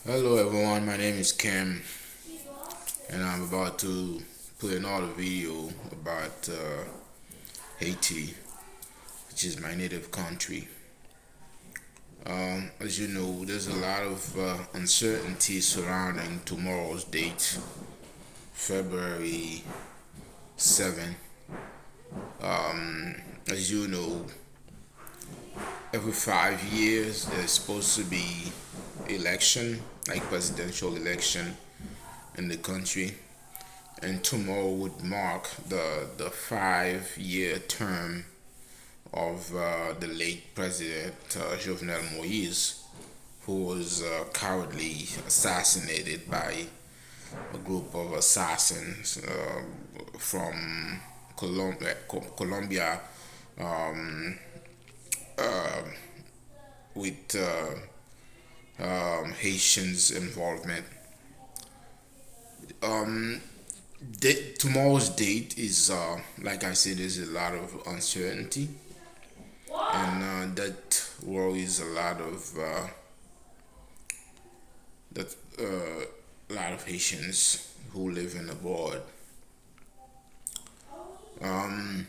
Hello everyone, my name is Kim, and I'm about to put another video about Haiti, which is my native country. As you know, there's a lot of uncertainty surrounding tomorrow's date, February 7th. As you know, every 5 years there's supposed to be election, like presidential election in the country, and tomorrow would mark the 5 year term of the late president Jovenel Moise, who was cowardly assassinated by a group of assassins from Colombia, um, with Haitians' involvement. Tomorrow's date is, like I said, there's a lot of uncertainty, and that worries that a lot of Haitians who live in abroad. I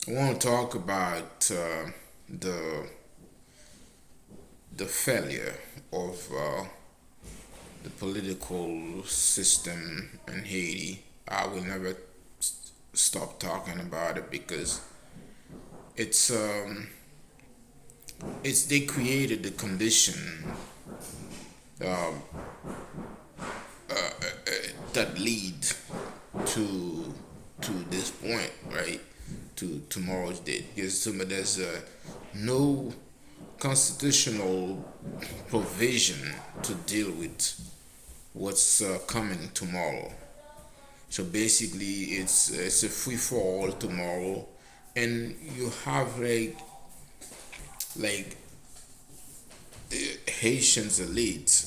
want to talk about the the failure of the political system in Haiti. I will never stop talking about it because it's um, it's they created the condition um, that lead to this point, right? To tomorrow's date. Because there's no constitutional provision to deal with what's coming tomorrow. So basically, it's a free for all tomorrow, and you have like Haitians elite,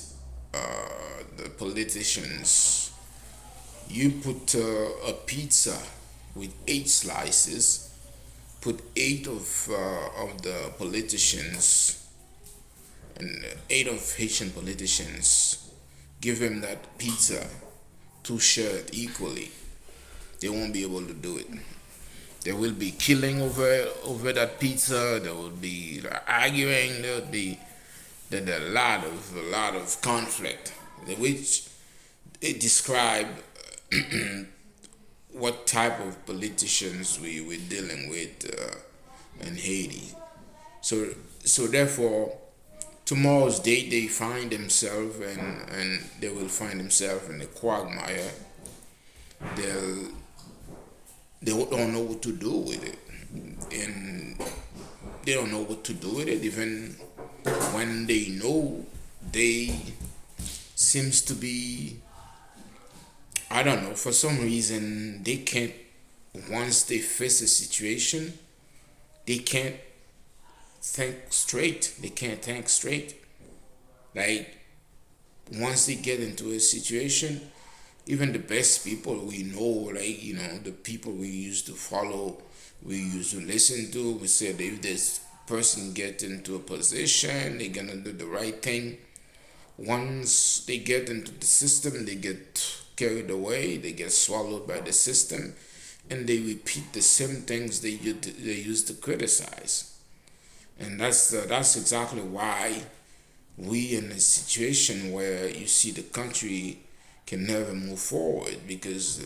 the politicians. You put a pizza with 8 slices. Put eight of the politicians and eight of Haitian politicians. Give them that pizza to share it equally. They won't be able to do it. There will be killing over that pizza. There will be arguing. There will be a lot of conflict, which it describe what type of politicians we're dealing with in Haiti. So therefore, tomorrow's date they find themselves and they will find themselves in a quagmire. They'll they don't know what to do with it, and they don't know what to do with it. Even when they know, they seems to be, I don't know, for some reason they can't. Once they face a situation, they can't think straight. They can't think straight. Like once they get into a situation, even the best people we know, like the people we used to follow, we used to listen to, we said if this person get into a position, they're gonna do the right thing. Once they get into the system, they get carried away, they get swallowed by the system, and they repeat the same things they used to criticize. And that's exactly why we in a situation where you see the country can never move forward because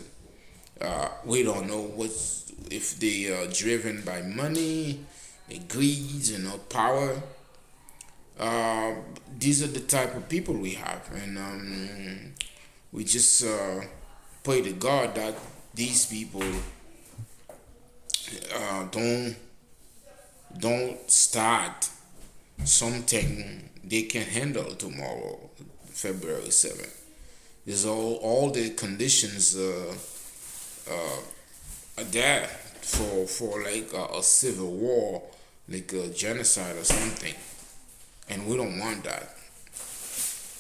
we don't know what's if they are driven by money, greed, power. These are the type of people we have, and we just pray to God that these people don't start something they can handle tomorrow, February 7th. There's all the conditions are there for like a civil war, like a genocide or something, and we don't want that.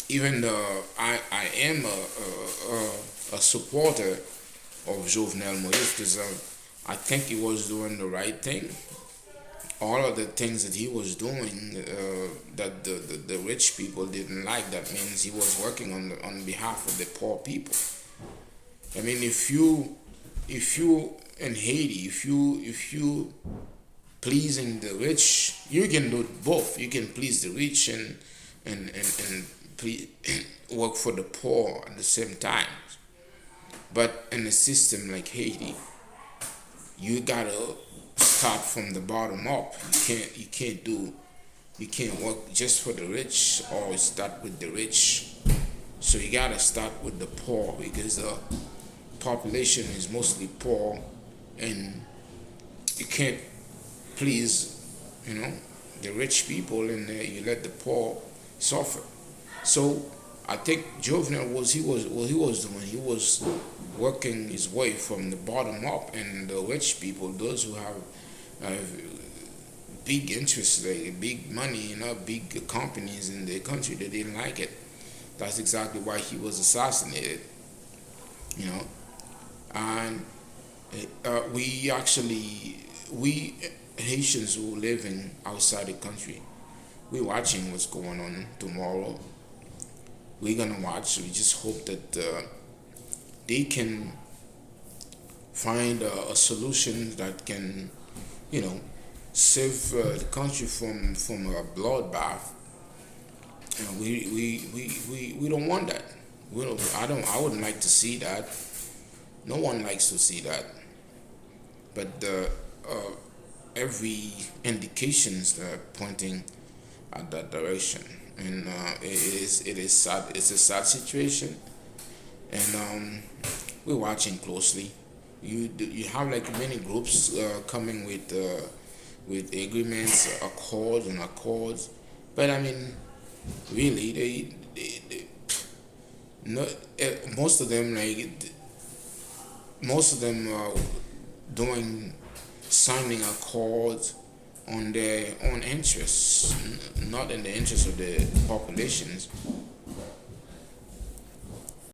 Even though I am a supporter of Jovenel Moïse because I think he was doing the right thing. all of the things that he was doing that the rich people didn't like. That means he was working on behalf of the poor people. I mean, if you in Haiti, if you pleasing the rich, you can do both. You can please the rich and please, work for the poor at the same time. But in a system like Haiti, you gotta start from the bottom up. You can't work just for the rich or start with the rich. So you gotta start with the poor because the population is mostly poor, and you can't please, you know, the rich people, and you let the poor suffer. So I think Jovenel was he was what he was doing. He was working his way from the bottom up, and the rich people, those who have uh, big interests, like big money, big companies in the country, they didn't like it. That's exactly why he was assassinated. You know, and we Haitians who living outside the country, we watching what's going on tomorrow. We're gonna watch. We just hope that they can find a solution that can, you know, save the country from a bloodbath. And we don't want that. We don't, I don't. I wouldn't like to see that. No one likes to see that. But every indications are pointing at that direction, and it is sad. It's a sad situation, and we're watching closely. You have like many groups coming with agreements, accords, but I mean, really, they no, most of them are doing signing accords on their own interests, not in the interest of the populations.